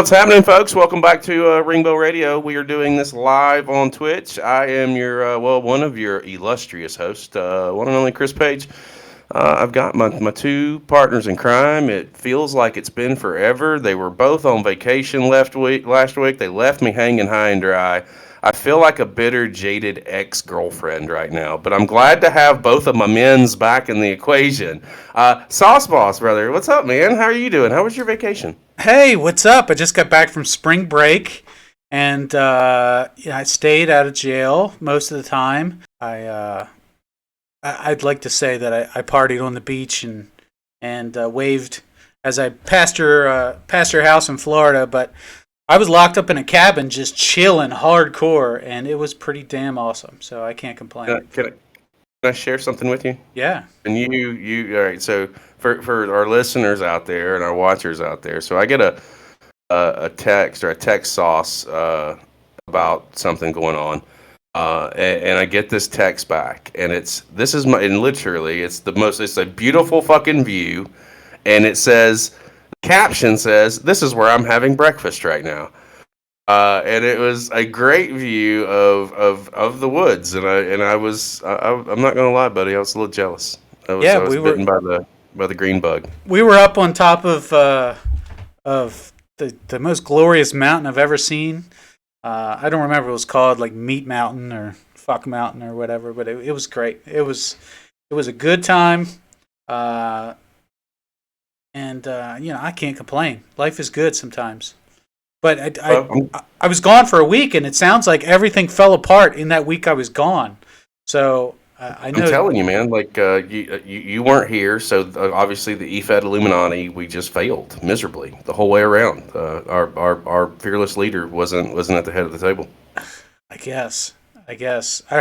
What's happening, folks? Welcome back to Ringbow Radio. We are doing this live on Twitch. I am one of your illustrious hosts, one and only Chris Page. I've got my two partners in crime. It feels like it's been forever. They were both on vacation last week. They left me hanging high and dry. I feel like a bitter, jaded ex-girlfriend right now, but I'm glad to have both of my men's back in the equation. Sauce Boss, brother, what's up, man? How are you doing? How was your vacation? Hey, what's up? I just got back from spring break, and I stayed out of jail most of the time. I'd like to say that I partied on the beach and waved as I passed your house in Florida, but I was locked up in a cabin just chilling hardcore, and it was pretty damn awesome. So I can't complain. Can I share something with you? Yeah. And you all right? So for our listeners out there and our watchers out there, so I get a text or a text sauce about something going on, and I get this text back, and it's a beautiful fucking view, and it says, the caption says, "This is where I'm having breakfast right now." And it was a great view of the woods, and I'm not gonna lie, buddy, I was a little jealous. I was bitten by the green bug. We were up on top of the most glorious mountain I've ever seen. I don't remember what it was called, like Meat Mountain or Fuck Mountain or whatever, but it was great. It was a good time, and I can't complain. Life is good sometimes. But I was gone for a week, and it sounds like everything fell apart in that week I was gone. So I know. I'm telling you, man. Like you weren't here, so obviously the EFED Illuminati, we just failed miserably the whole way around. Our fearless leader wasn't at the head of the table. I guess. I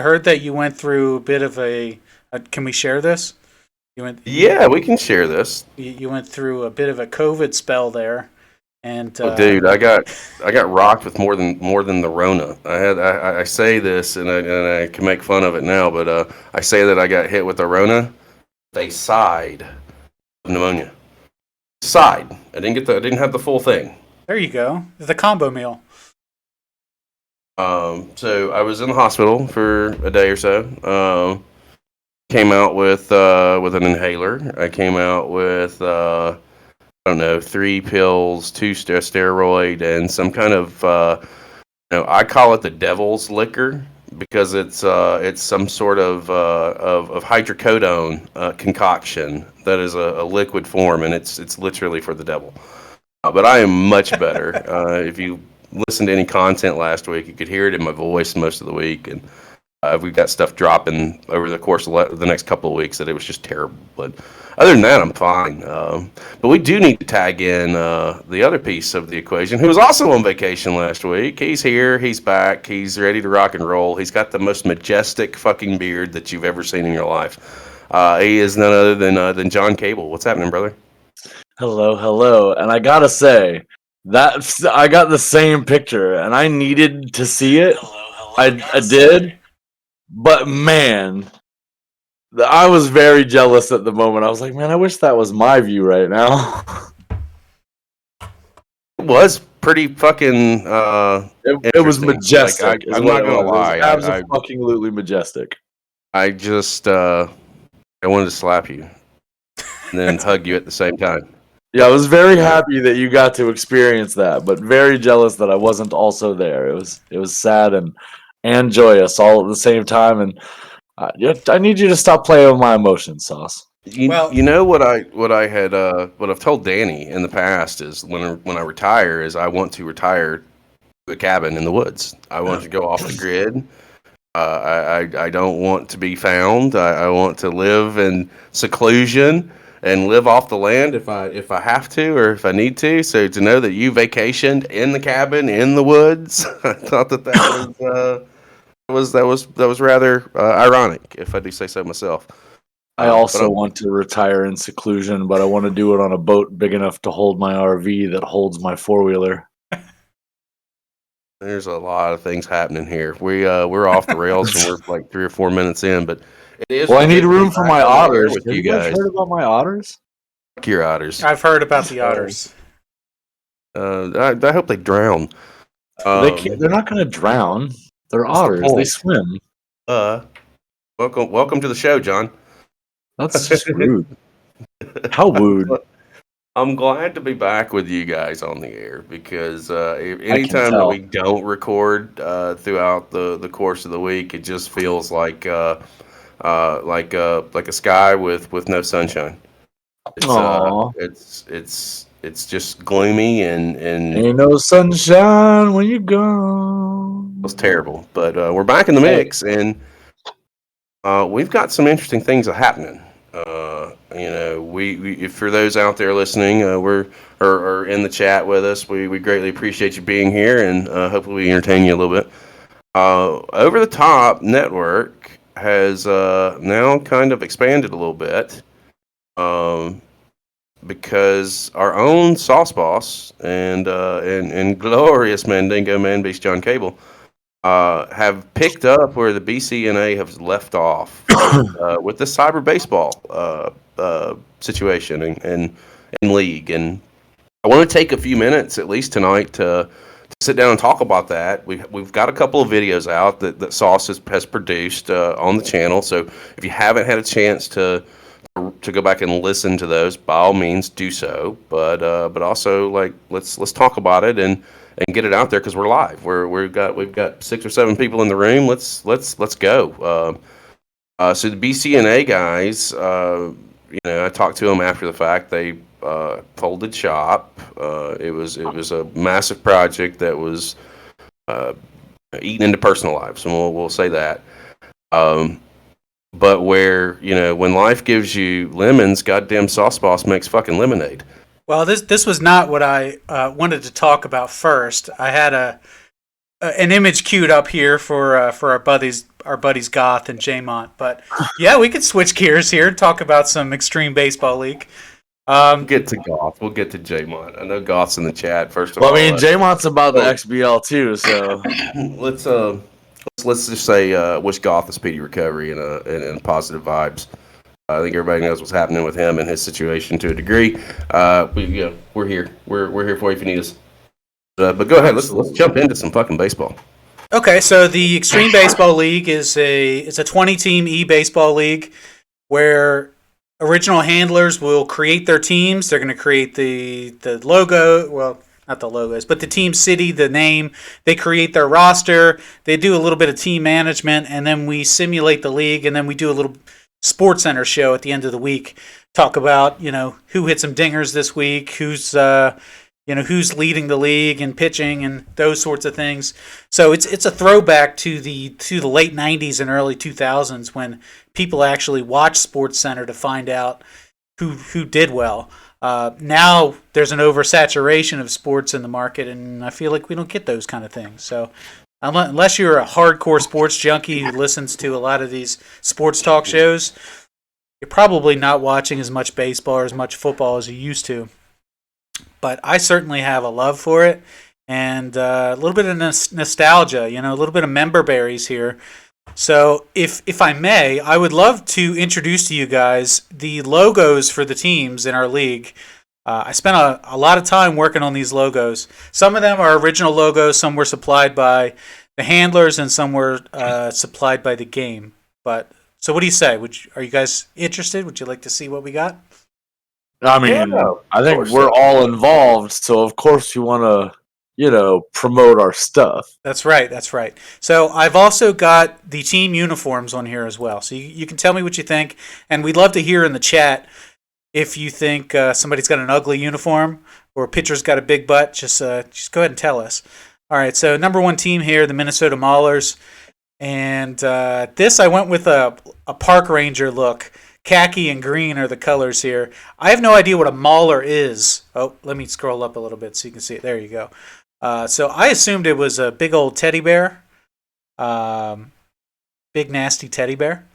heard that you went through a bit of a. Can we share this? Yeah, we can share this. You went through a bit of a COVID spell there. And dude, I got rocked with more than the Rona. I say this and I can make fun of it now, but I say that I got hit with the Rona, a side of pneumonia. Side. I didn't have the full thing. There you go. The combo meal. So I was in the hospital for a day or so. Came out with an inhaler. I came out with I don't know, 3 pills, 2 steroid, and some kind of, I call it the devil's liquor because it's some sort of hydrocodone concoction that is a liquid form, and it's literally for the devil. But I am much better. If you listened to any content last week, you could hear it in my voice most of the week, and we've got stuff dropping over the course of the next couple of weeks that it was just terrible. But other than that, I'm fine. But we do need to tag in the other piece of the equation, who was also on vacation last week. He's here. He's back. He's ready to rock and roll. He's got the most majestic fucking beard that you've ever seen in your life. He is none other than John Cable. What's happening, brother? Hello. And I gotta say, that I got the same picture, and I needed to see it. I did. But man, I was very jealous at the moment. I was like, man, I wish that was my view right now. It was pretty fucking. It was majestic. I'm not gonna lie, it was absolutely majestic. I just I wanted to slap you and then hug you at the same time. Yeah, I was very happy that you got to experience that, but very jealous that I wasn't also there. It was sad and joyous all at the same time, and I need you to stop playing with my emotions, Sauce. You know what I've told Danny in the past is when I retire is I want to retire to a cabin in the woods. I want to go off the grid. I don't want to be found. I want to live in seclusion and live off the land if I have to or if I need to. So to know that you vacationed in the cabin in the woods, I thought that was rather ironic, if I do say so myself. I also want to retire in seclusion, but I want to do it on a boat big enough to hold my RV that holds my 4-wheeler. There's a lot of things happening here. We're off the rails and we're like 3 or 4 minutes in, but it is. Well, I need room for my otters. Have you guys heard about my otters? Fuck your otters. I've heard about the otters. I hope they drown. They can't. They're not going to drown. They're What's the otters. They point? swim. Welcome to the show, John. That's just rude. How rude. I'm glad to be back with you guys on the air because tell. anytime that we don't record throughout the course of the week, it just feels like a sky with no sunshine. Aww. It's just gloomy and Ain't no sunshine when you're gone. it was terrible. But we're back in the mix, and we've got some interesting things happening. We if for those out there listening, or in the chat with us, we greatly appreciate you being here, and hopefully we entertain you a little bit. Over the Top Network has now kind of expanded a little bit, because our own sauce boss and glorious Mandingo Man Beast John Cable have picked up where the BCNA has left off with the cyber baseball situation and league. And I want to take a few minutes, at least tonight, to sit down and talk about that. We've got a couple of videos out that Sauce has produced on the channel. So if you haven't had a chance to go back and listen to those, by all means do so. But also, like, let's talk about it and get it out there because we're live. We've got 6 or 7 people in the room. Let's go. So the BCNA guys, I talked to them after the fact. They folded shop. It was a massive project that was eaten into personal lives, and we'll say that. But where, when life gives you lemons, goddamn Sauce Boss makes fucking lemonade. Well, this was not what I wanted to talk about first. I had an image queued up here for our buddies Goth and Jaymont. But yeah, we could switch gears here and talk about some Extreme Baseball League. We'll get to Goth. We'll get to Jaymont. I know Goth's in the chat first of all. I mean, Jaymont's about the XBL too, so let's just say wish Goth a speedy recovery and positive vibes. I think everybody knows what's happening with him and his situation to a degree. We're here. We're here for you if you need us. But go ahead. Let's jump into some fucking baseball. Okay, so the Extreme Baseball League is a 20-team e-baseball league where original handlers will create their teams. They're going to create the logo. Well, not the logos, but the team city, the name. They create their roster. They do a little bit of team management, and then we simulate the league, and then we do a little Sports Center show at the end of the week. Talk about who hit some dingers this week, who's leading the league and pitching and those sorts of things. So it's a throwback to the late 90s and early 2000s when people actually watched Sports Center to find out who did well. Now there's an oversaturation of sports in the market, and I feel like we don't get those kind of things. So unless you're a hardcore sports junkie who listens to a lot of these sports talk shows, you're probably not watching as much baseball or as much football as you used to. But I certainly have a love for it and a little bit of nostalgia, a little bit of member berries here. So if I may, I would love to introduce to you guys the logos for the teams in our league. I spent a lot of time working on these logos. Some of them are original logos, some were supplied by the handlers, and some were supplied by the game. But so what do you say? Are you guys interested? Would you like to see what we got? I mean, I think we're all involved, so of course you want to, promote our stuff. That's right. So I've also got the team uniforms on here as well. So you can tell me what you think, and we'd love to hear in the chat if you think somebody's got an ugly uniform or a pitcher's got a big butt. Just go ahead and tell us. All right, so number 1 team here, the Minnesota Maulers, and this I went with a park ranger look. Khaki and green are the colors here. I have no idea what a mauler is. Oh, let me scroll up a little bit so you can see it. There you go. So I assumed it was a big old teddy bear. Big nasty teddy bear.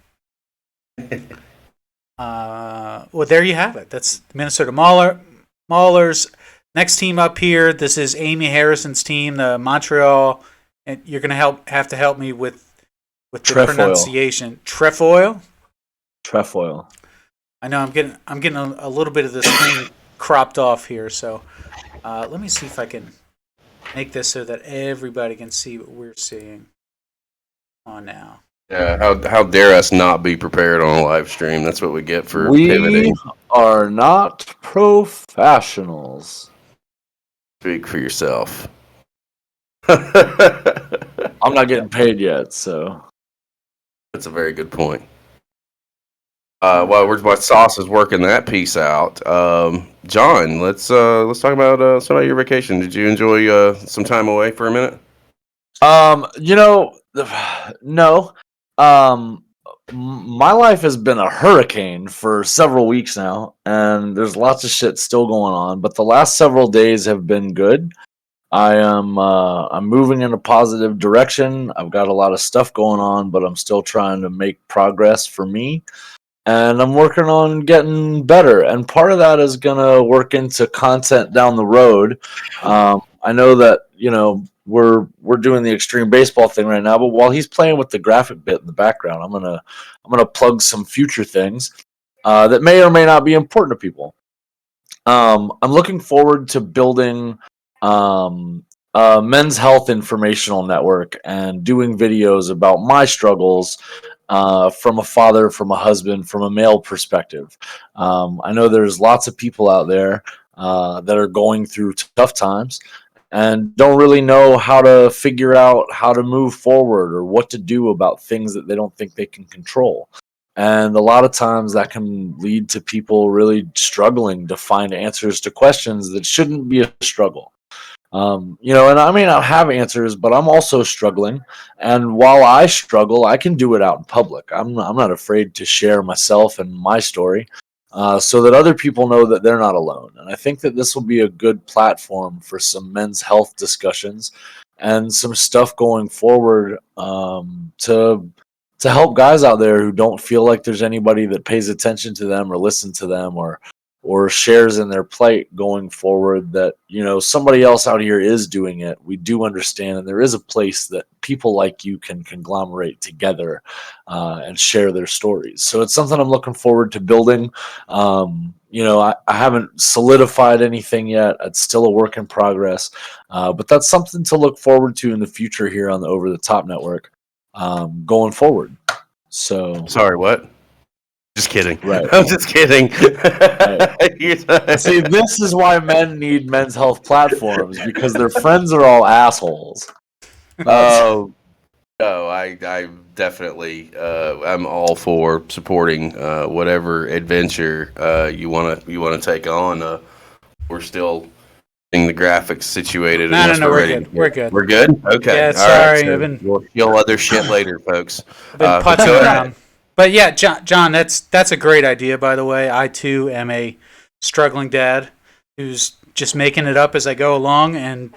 Well, there you have it. That's the Minnesota Maulers. Next team up here, this is Amy Harrison's team, the Montreal. And you're going to have to help me with the pronunciation. Trefoil? Trefoil. I know I'm getting a little bit of the screen cropped off here, so Let me see if I can make this so that everybody can see what we're seeing on now. Yeah, how dare us not be prepared on a live stream? That's what we get for We pivoting. are not professionals. Speak for yourself. I'm not getting paid yet, so. That's a very good point. While Sauce is working that piece out, John, let's talk about your vacation. Did you enjoy some time away for a minute? No. My life has been a hurricane for several weeks now, and there's lots of shit still going on. But the last several days have been good. I'm moving in a positive direction. I've got a lot of stuff going on, but I'm still trying to make progress for me. And I'm working on getting better. And part of that is gonna work into content down the road. I know that we're doing the extreme baseball thing right now, but while he's playing with the graphic bit in the background, I'm gonna plug some future things that may or may not be important to people. I'm looking forward to building a men's health informational network and doing videos about my struggles from a father, from a husband, from a male perspective. I know there's lots of people out there that are going through tough times and don't really know how to figure out how to move forward or what to do about things that they don't think they can control. And a lot of times that can lead to people really struggling to find answers to questions that shouldn't be a struggle. And I may not have answers, but I'm also struggling. And while I struggle, I can do it out in public. I'm not afraid to share myself and my story so that other people know that they're not alone. And I think that this will be a good platform for some men's health discussions and some stuff going forward to help guys out there who don't feel like there's anybody that pays attention to them or listen to them or shares in their plight going forward, that somebody else out here is doing it. We do understand, and there is a place that people like you can conglomerate together and share their stories. So it's something I'm looking forward to building. I haven't solidified anything yet. It's still a work in progress, but that's something to look forward to in the future here on the Over the Top Network going forward. So Sorry, what? Just kidding. Right. I'm just kidding. Right. See, this is why men need men's health platforms, because their friends are all assholes. Oh, no, I definitely, I'm all for supporting whatever adventure you wanna take on. We're still getting the graphics situated. No, unless no, we're we're ready. good. We're good. We're good. Okay. Yeah, All sorry, right. So we'll kill other shit later, folks. I've been But putzing go ahead. around. But yeah, John, that's a great idea, by the way. I too am a struggling dad who's just making it up as I go along and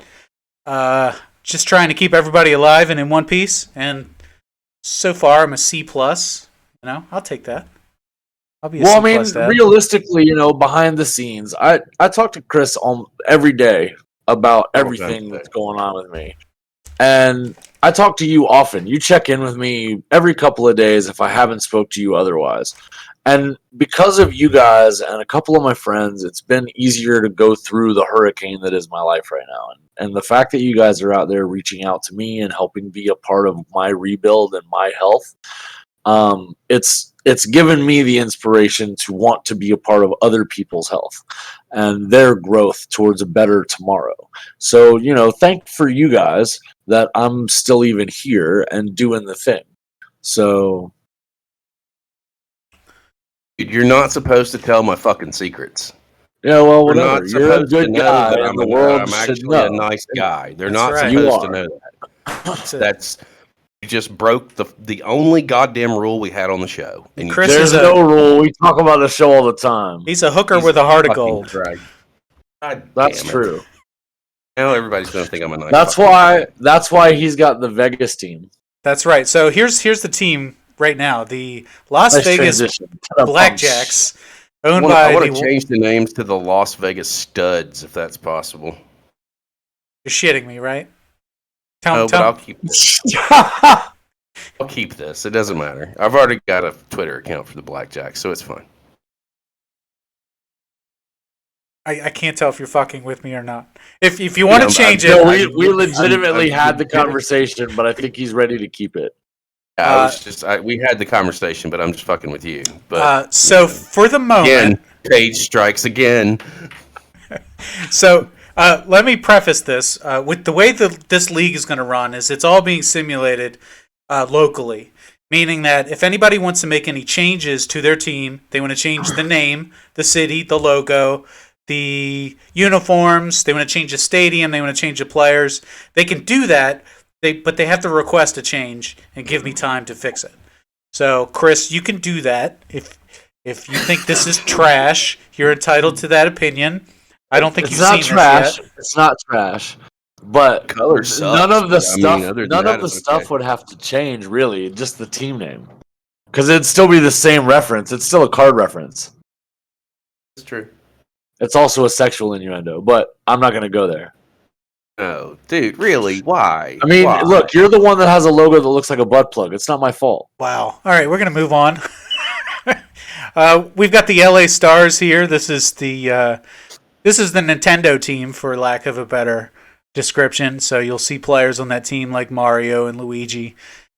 just trying to keep everybody alive and in one piece. And so far, I'm a C plus. I'll take that. I'll be a C plus dad. Realistically, behind the scenes, I talk to Chris every day about everything that's going on with me. And I talk to you often. You check in with me every couple of days if I haven't spoke to you otherwise. And because of you guys and a couple of my friends, it's been easier to go through the hurricane that is my life right now. And the fact that you guys are out there reaching out to me and helping be a part of my rebuild and my health, it's given me the inspiration to want to be a part of other people's health and their growth towards a better tomorrow. So, thank for you guys that I'm still even here and doing the thing. So You're not supposed to tell my fucking secrets. yeah, well, We're whatever. not You're a supposed to good know guy, that and the world I'm should actually a know. nice guy. They're That's not right. You supposed to are. know that. That's you just broke the only goddamn rule we had on the show. And Chris There's is no rule. We talk about the show all the time. he's a hooker with a heart of gold. Right. God That's damn it. true. Now everybody's gonna think I'm a nice. That's why he's got the Vegas team. That's right. So here's the team right now. The Las Nice Vegas transition. To the Blackjacks, owned I by want to the. change the names to the Las Vegas Studs, if that's possible. You're shitting me, right? No, but Tell I'll keep this. I'll keep this. It doesn't matter. I've already got a Twitter account for the Blackjacks, so it's fine. I can't tell if you're fucking with me or not. If you want to change No, it, we legitimately had the conversation, but I think he's ready to keep it. We had the conversation, but I'm just fucking with you. But so for the moment, again, Cage strikes again. So let me preface this with the way that this league is going to run is it's all being simulated locally, meaning that if anybody wants to make any changes to their team, they want to change the name, the city, the logo, the uniforms, they want to change the stadium, they want to change the players, they can do that, but they have to request a change and give me time to fix it. So, Chris, you can do that. If you think this is trash, you're entitled to that opinion. I don't think you've seen trash. this yet. It's not trash. But Color sucks, none of the stuff, other than none that, of the it's stuff okay. would have to change. Really, just the team name, because it'd still be the same reference. It's still a card reference. It's true. It's also a sexual innuendo, but I'm not going to go there. No, dude, really? Why? I mean, Why? look, you're the one that has a logo that looks like a butt plug. It's not my fault. Wow. All right, we're going to move on. We've got the LA Stars here. This is the Nintendo team, for lack of a better description. So you'll see players on that team like Mario and Luigi,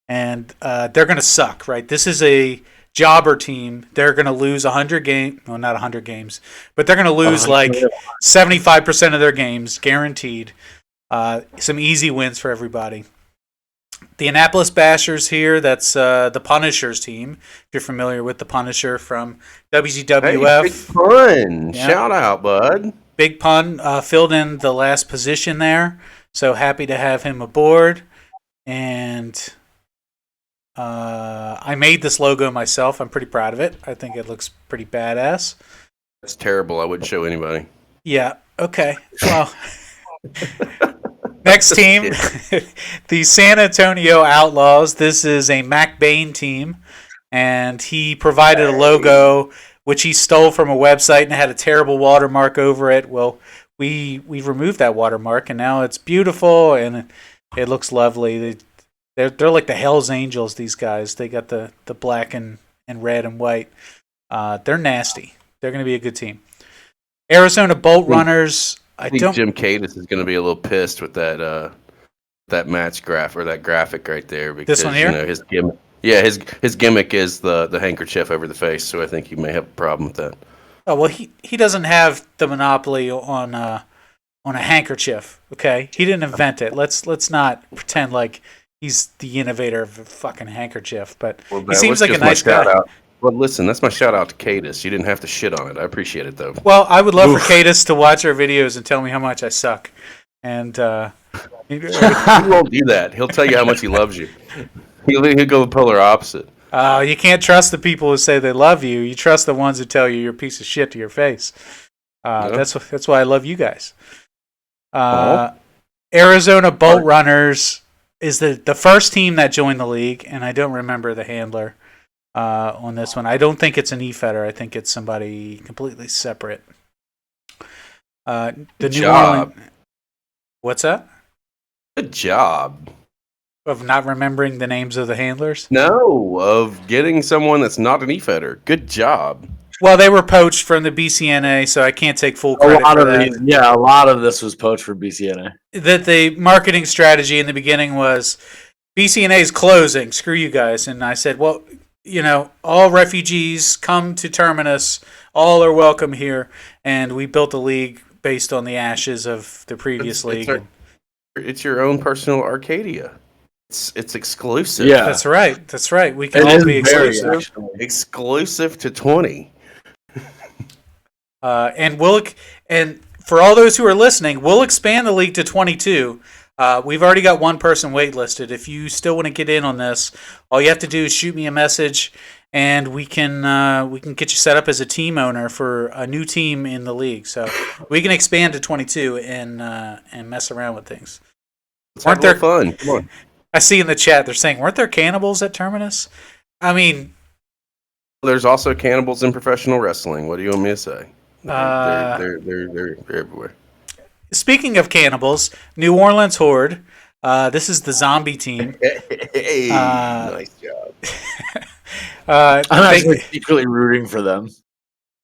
and they're going to suck, right? This is a jobber team. They're going to lose 100 games. Well, not 100 games, but they're going to lose like 75% of their games, guaranteed. Some easy wins for everybody. The Annapolis Bashers here, that's the Punisher's team. If you're familiar with the Punisher from WCWF. Hey, Big Pun. Yeah. Shout out, bud. Big Pun filled in the last position there. So happy to have him aboard. And I made this logo myself. I'm pretty proud of it. I think it looks pretty badass. That's terrible. I wouldn't show anybody. Yeah, okay. Well, next team, the San Antonio Outlaws. This is a Mac Bain team, and he provided a logo which he stole from a website and had a terrible watermark over it. Well, we removed that watermark, and now it's beautiful and it looks lovely. They're like the Hell's Angels. These guys, they got the black and red and white. They're nasty. They're going to be a good team. Arizona Bolt Runners. I think Jim Cadis is going to be a little pissed with that match graph or that graphic right there because this one here? His gimmick. Yeah, his gimmick is the handkerchief over the face, so I think he may have a problem with that. Oh well, he doesn't have the monopoly on a handkerchief. Okay, he didn't invent it. Let's not pretend like he's the innovator of a fucking handkerchief. But he seems like a nice guy. Well, listen, that's my shout out to Cadis. You didn't have to shit on it. I appreciate it though. Well, I would love for Cadis to watch our videos and tell me how much I suck. And he won't do that. He'll tell you how much he loves you. He'll go the polar opposite. You can't trust the people who say they love you. You trust the ones who tell you you're a piece of shit to your face. That's why I love you guys. Arizona Bolt Runners is the first team that joined the league, and I don't remember the handler on this one. I don't think it's an E-Fetter. I think it's somebody completely separate. Good job. What's that? Good job. Of not remembering the names of the handlers? No, of getting someone that's not an E-Fetter. Good job. Well, they were poached from the BCNA, so I can't take full credit for that. A lot of this was poached from BCNA. That the marketing strategy in the beginning was BCNA is closing. Screw you guys. And I said, well, all refugees come to Terminus. All are welcome here. And we built a league based on the ashes of the previous league. It's your own personal Arcadia. It's exclusive. Yeah, that's right. We can all be exclusive. Exclusive to 20. And for all those who are listening, we'll expand the league to 22. We've already got one person waitlisted. If you still want to get in on this, all you have to do is shoot me a message, and we can get you set up as a team owner for a new team in the league. So we can expand to 22 and mess around with things. Weren't there fun? Come on. I see in the chat they're saying, weren't there cannibals at Terminus? I mean, there's also cannibals in professional wrestling. What do you want me to say? They're everywhere. Speaking of cannibals, New Orleans Horde. This is the zombie team. Hey, nice job. I'm actually secretly rooting for them.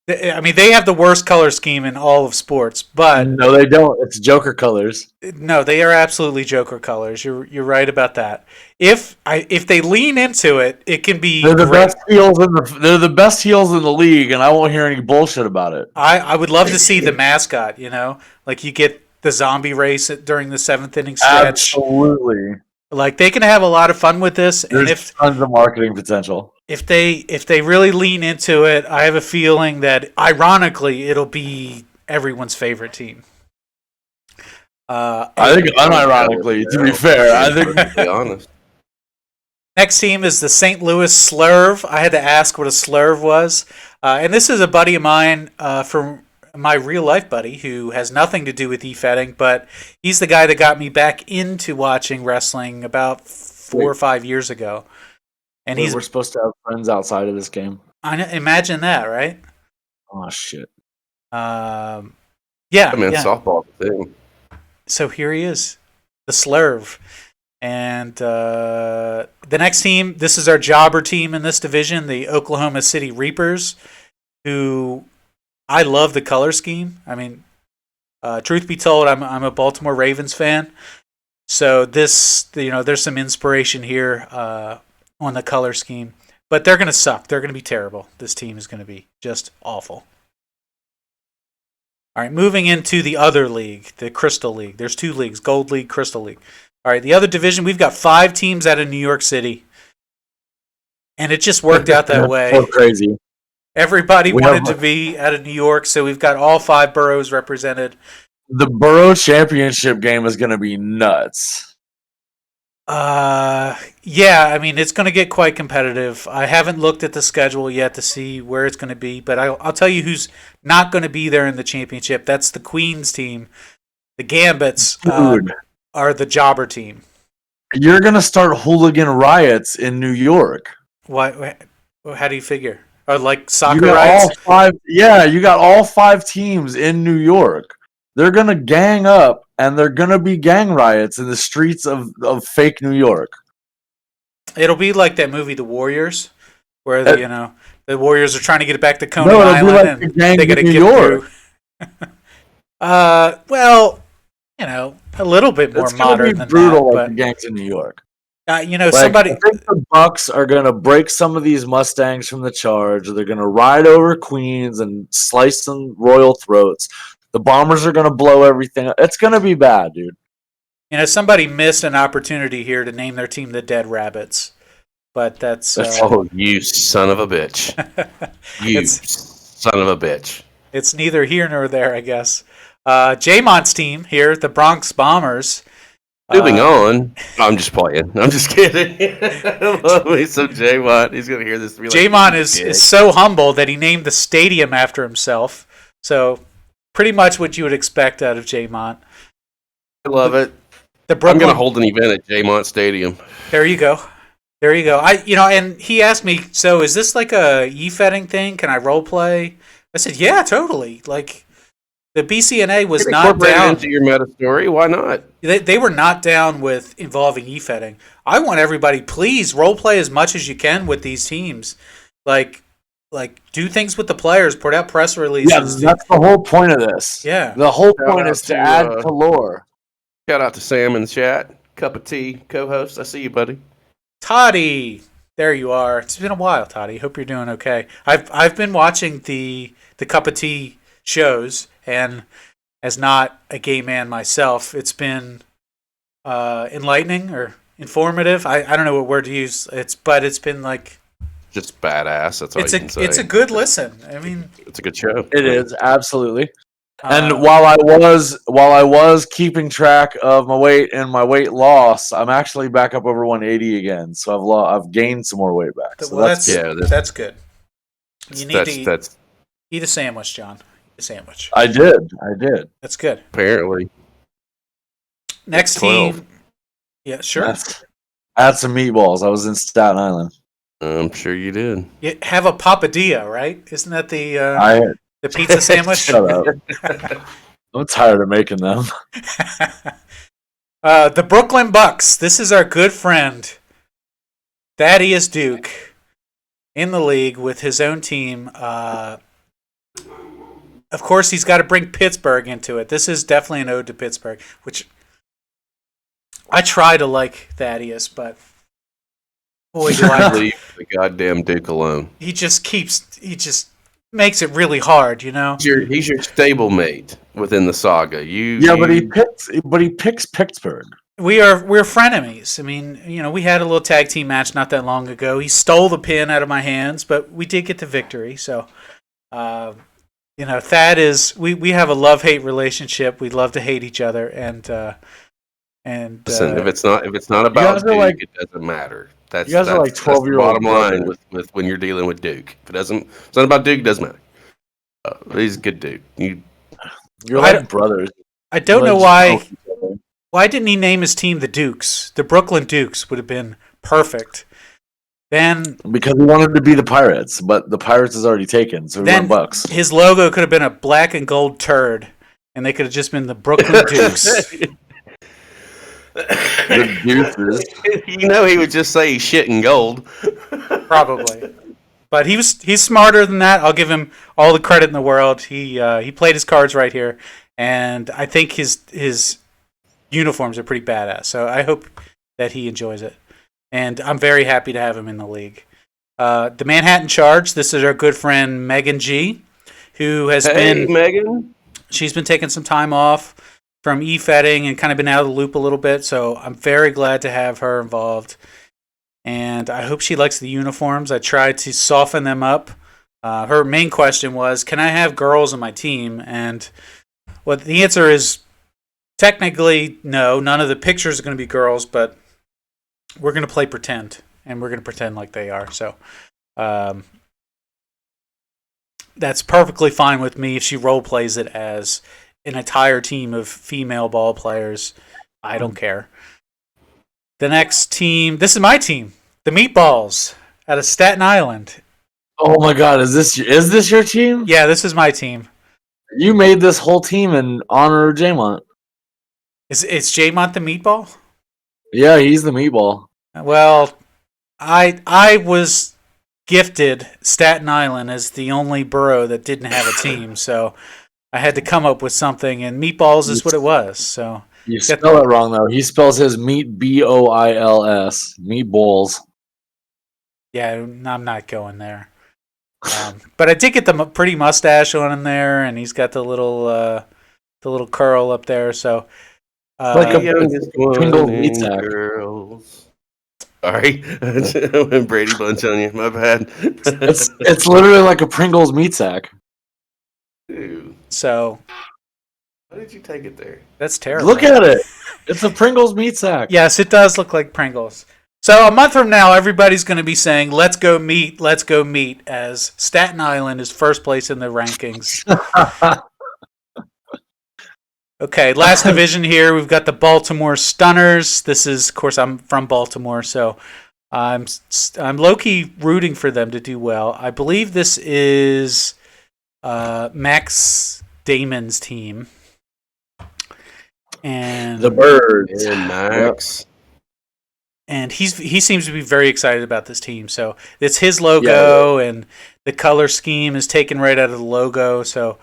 I mean, they have the worst color scheme in all of sports, but No, they don't. It's Joker colors. no, they are absolutely Joker colors. You're right about that. If they lean into it, it can be They're the great. best heels they're the best heels in the league, and I won't hear any bullshit about it. I would love to see the mascot. Like you get the zombie race during the 7th inning stretch. Absolutely. Like they can have a lot of fun with this, There's and if tons of marketing potential. if they really lean into it, I have a feeling that ironically it'll be everyone's favorite team. I think unironically, to be fair, I think To be honest. Next team is the St. Louis Slurve. I had to ask what a slurve was, and this is a buddy of mine from my real life buddy who has nothing to do with e-fetting, but he's the guy that got me back into watching wrestling about 4 or 5 years ago. And we're supposed to have friends outside of this game. Imagine that, right? Oh shit! Yeah, I mean, yeah. softball thing. So here he is, the Slurve. And the next team, this is our jobber team in this division, the Oklahoma City Reapers, who I love the color scheme. I mean, truth be told, I'm a Baltimore Ravens fan, so this there's some inspiration here on the color scheme. But they're gonna suck. They're gonna be terrible. This team is gonna be just awful. All right, moving into the other league, the Crystal League. There's 2 leagues, Gold League, Crystal League. All right, the other division, we've got 5 teams out of New York City. And it just worked out that way. So crazy. Everybody wanted to be out of New York, so we've got all 5 boroughs represented. The borough championship game is going to be nuts. Yeah, I mean, it's going to get quite competitive. I haven't looked at the schedule yet to see where it's going to be, but I'll tell you who's not going to be there in the championship. That's the Queens team. The Gambits are the jobber team. You're going to start hooligan riots in New York. Why? How do you figure? Or like soccer You got riots? you got all 5 teams in New York. They're going to gang up, and they're going to be gang riots in the streets of fake New York. It'll be like that movie, The Warriors, where the Warriors are trying to get back to Coney it'll Island, be like and the gangs they got to in New get York. through. Well, a little bit more It's going modern to be than brutal that. like the gangs in New York. Somebody. I think the Bucks are going to break some of these Mustangs from the charge. They're going to ride over Queens and slice some royal throats. The Bombers are going to blow everything up. It's going to be bad, dude. Somebody missed an opportunity here to name their team the Dead Rabbits, but that's Oh, you son of a bitch! You son of a bitch! It's neither here nor there, I guess. J-Mont's team here, the Bronx Bombers. Moving on. I'm just playing. I'm just kidding. So J-Mont, he's gonna hear this. J-Mont is so humble that he named the stadium after himself. So pretty much what you would expect out of J-Mont. I love it. I'm gonna hold an event at J-Mont Stadium. There you go. And he asked me, so is this like a e-fetting thing? Can I role play? I said, yeah, totally. Like the BCNA was not down into your meta story. Why not? They were not down with involving e-fetting. I want everybody, please role play as much as you can with these teams. Like do things with the players, put out press releases. Yeah, that's the whole point of this. Yeah. The whole point is to add to lore. Shout out to Sam in the chat. Cup of tea, co-host. I see you, buddy. Toddy, there you are. It's been a while, Toddy. Hope you're doing okay. I've been watching the Cup of Tea shows, and as not a gay man myself, it's been enlightening or informative. I don't know what word to use. It's been like just badass. That's all you can say. It's a good listen. I mean, it's a good show. It is absolutely. And while I was keeping track of my weight and my weight loss, I'm actually back up over 180 again. So I've gained some more weight back. So that's good. You need to eat a sandwich, John. Eat a sandwich. I did. That's good. Apparently. Next 12. team. Yeah, sure. I had some meatballs. I was in Staten Island. I'm sure you did. You have a papadilla, right? Isn't that the pizza sandwich? Shut up. I'm tired of making them. The Brooklyn Bucks. This is our good friend, Thaddeus Duke, in the league with his own team. of course, he's got to bring Pittsburgh into it. This is definitely an ode to Pittsburgh, which I try to like Thaddeus, but boy, do I Leave the goddamn Duke alone. he just makes it really hard, He's your stablemate within the saga. But he picks Pittsburgh. We're frenemies. I mean, we had a little tag team match not that long ago. He stole the pin out of my hands, but we did get the victory. So, Thad is we have a love-hate relationship. We love to hate each other, and listen, if it's not about Duke, it doesn't matter. You guys are like 12-year-old. Bottom line with when you're dealing with Duke. If it's not about Duke, it doesn't matter. He's a good dude. You're like brothers. I don't know why. Why didn't he name his team the Dukes? The Brooklyn Dukes would have been perfect. Then because he wanted to be the Pirates, but the Pirates is already taken, so he went Bucks. His logo could have been a black and gold turd, and they could have just been the Brooklyn Dukes. The Deuces. He would just say shit and gold. Probably. But he's smarter than that. I'll give him all the credit in the world. He played his cards right here, and I think his uniforms are pretty badass. So I hope that he enjoys it, and I'm very happy to have him in the league. The Manhattan Charge. This is our good friend Megan G, who has been Megan. She's been taking some time off from e-fetting and kind of been out of the loop a little bit. So I'm very glad to have her involved. And I hope she likes the uniforms. I tried to soften them up. Her main question was, can I have girls on my team? And the answer is technically no. None of the pictures are going to be girls, but we're going to play pretend. And we're going to pretend like they are. So that's perfectly fine with me if she role plays it as an entire team of female ball players. I don't care. The next team, this is my team, the Meatballs out of Staten Island. Oh my God, is this your team? Yeah, this is my team. You made this whole team in honor of Jaymont. Is Jaymont the Meatball? Yeah, he's the Meatball. Well, I was gifted Staten Island as the only borough that didn't have a team, so I had to come up with something, and Meatballs is what it was. So you spell it wrong though. He spells his meat B-O-I-L-S. Meatballs. Yeah, I'm not going there. But I did get the pretty mustache on him there, and he's got the little curl up there. So like a Pringles meat sack. Girls. Sorry, I went Brady Bunch on you. My bad. It's literally like a Pringles meat sack. Dude. So Why did you take it there? That's terrible. Look at it. It's a Pringles meat sack. Yes, it does look like Pringles. So a month from now, everybody's going to be saying, let's go meet, as Staten Island is first place in the rankings. Okay, last division here. We've got the Baltimore Stunners. This is, of course, I'm from Baltimore, so I'm low-key rooting for them to do well. I believe this is Max Damon's team. And the Birds. And Max. And he seems to be very excited about this team. So it's his logo, and the color scheme is taken right out of the logo. So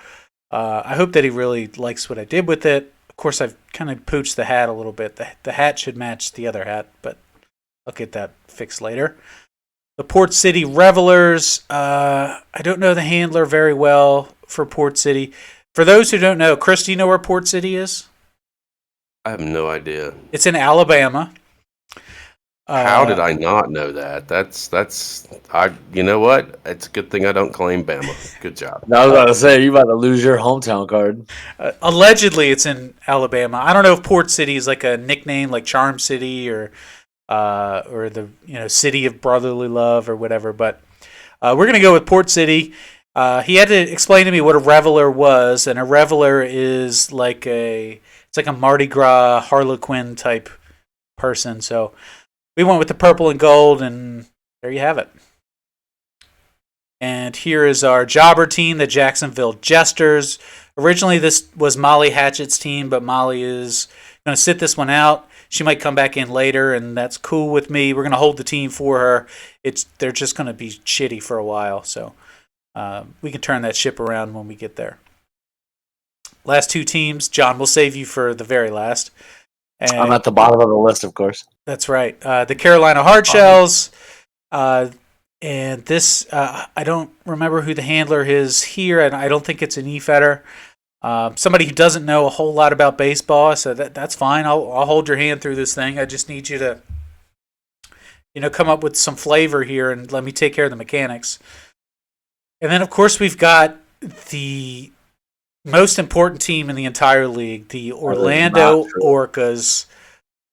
I hope that he really likes what I did with it. Of course, I've kind of pooched the hat a little bit. The hat should match the other hat, but I'll get that fixed later. The Port City Revelers. I don't know the handler very well for Port City. For those who don't know, Chris, do you know where Port City is? I have no idea. It's in Alabama. How did I not know that? You know what? It's a good thing I don't claim Bama. Good job. I was about to say, you about to lose your hometown card. Allegedly, it's in Alabama. I don't know if Port City is like a nickname, like Charm City or the City of Brotherly Love or whatever. But we're gonna go with Port City. He had to explain to me what a reveler was, and a reveler is like it's like a Mardi Gras Harlequin type person. So we went with the purple and gold, and there you have it. And here is our jobber team, the Jacksonville Jesters. Originally, this was Molly Hatchett's team, but Molly is going to sit this one out. She might come back in later, and that's cool with me. We're going to hold the team for her. They're just going to be shitty for a while, so we can turn that ship around when we get there. last two teams. John, we'll save you for the very last. And I'm at the bottom of the list, of course. that's right. The Carolina Hardshells. And this, I don't remember who the handler is here, and I don't think it's an E-Fetter. Somebody who doesn't know a whole lot about baseball, so that's fine. I'll hold your hand through this thing. I just need you to, come up with some flavor here and let me take care of the mechanics. And then, of course, we've got the most important team in the entire league, the Orlando Orcas,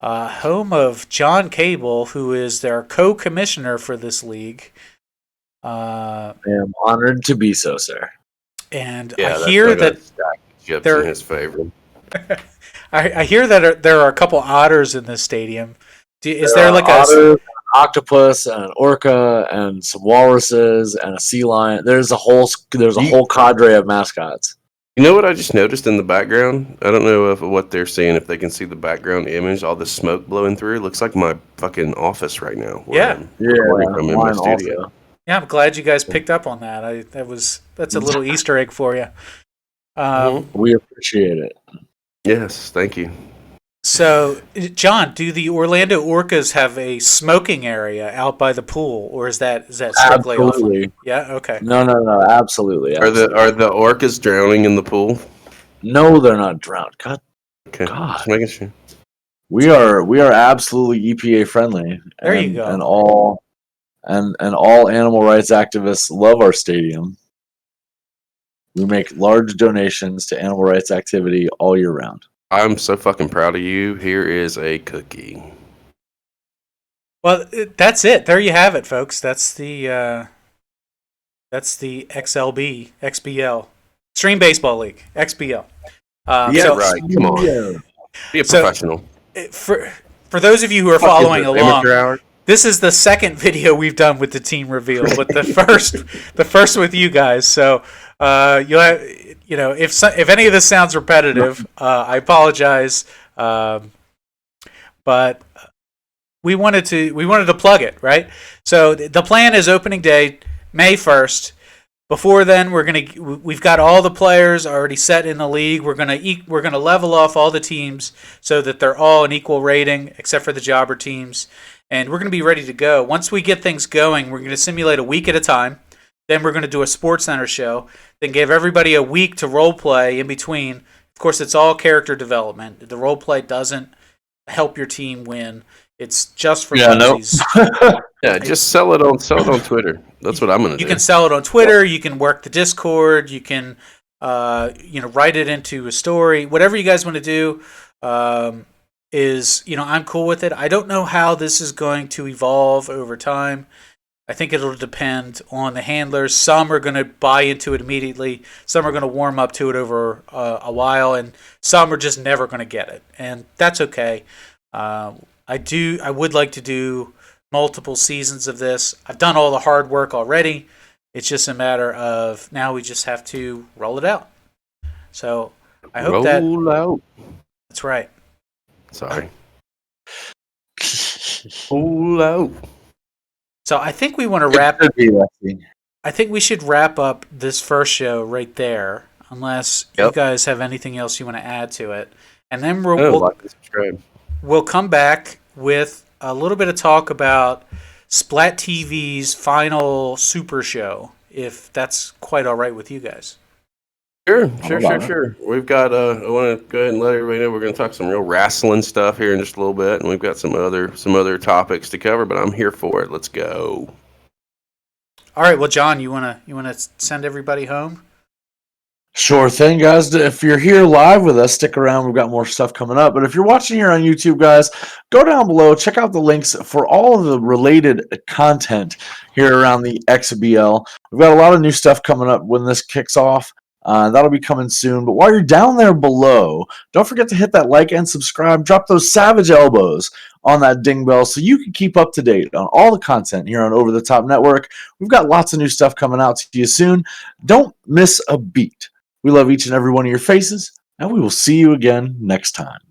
home of John Cable, who is their co-commissioner for this league. I am honored to be so, sir. And I hear that they're in his favor. I hear that there are a couple otters in this stadium. Is there like an octopus and an orca and some walruses and a sea lion? There's a whole cadre of mascots. You know what I just noticed in the background? I don't know what they're seeing, if they can see the background image, all the smoke blowing through. It looks like my fucking office right now. Yeah. I'm in my studio. Also. Yeah, I'm glad you guys picked up on that. That's a little Easter egg for you. We appreciate it. Yes, thank you. So, John, do the Orlando Orcas have a smoking area out by the pool, or is that strictly absolutely off? Yeah, okay. No, absolutely. Are the orcas drowning in the pool? No, they're not drowned. God, just making sure. We are absolutely EPA friendly. There you go. And all animal rights activists love our stadium. We make large donations to animal rights activity all year round. I'm so fucking proud of you. Here is a cookie. Well, that's it. There you have it, folks. That's the XLB, XBL, Extreme Baseball League, XBL. Right. Come on. Be a professional. For those of you who are following along, this is the second video we've done with the team reveal, but the first with you guys. So you'll have, if any of this sounds repetitive, I apologize. But we wanted to plug it, right? So the plan is opening day, May 1st. Before then, we've got all the players already set in the league. We're gonna level off all the teams so that they're all an equal rating, except for the jobber teams. And we're going to be ready to go. Once we get things going, we're going to simulate a week at a time. Then we're going to do a Sports Center show. Then give everybody a week to role play in between. Of course, it's all character development. The role play doesn't help your team win. It's just for funsies. Yeah, just sell it on Twitter. That's what I'm going to do. You can sell it on Twitter. You can work the Discord. You can write it into a story. Whatever you guys want to do. I'm cool with it. I don't know how this is going to evolve over time. I think it'll depend on the handlers. Some are going to buy into it immediately. Some are going to warm up to it over a while, and some are just never going to get it, and that's okay. I would like to do multiple seasons of this. I've done all the hard work already. It's just a matter of now we just have to roll it out. So I hope roll out. That's right. Sorry. Roll out. So I think we want to wrap. I think we should wrap up this first show right there, unless you guys have anything else you want to add to it, and then we'll come back with a little bit of talk about Splat TV's final Super Show, if that's quite all right with you guys. Sure. We've got. I want to go ahead and let everybody know we're going to talk some real wrestling stuff here in just a little bit, and we've got some other topics to cover. But I'm here for it. Let's go. All right. Well, John, you wanna send everybody home? Sure thing, guys. If you're here live with us, stick around. We've got more stuff coming up. But if you're watching here on YouTube, guys, go down below. Check out the links for all of the related content here around the XBL. We've got a lot of new stuff coming up when this kicks off. That'll be coming soon. But while you're down there below, don't forget to hit that like and subscribe. Drop those savage elbows on that ding bell so you can keep up to date on all the content here on Over the Top Network. We've got lots of new stuff coming out to you soon. Don't miss a beat. We love each and every one of your faces, and we will see you again next time.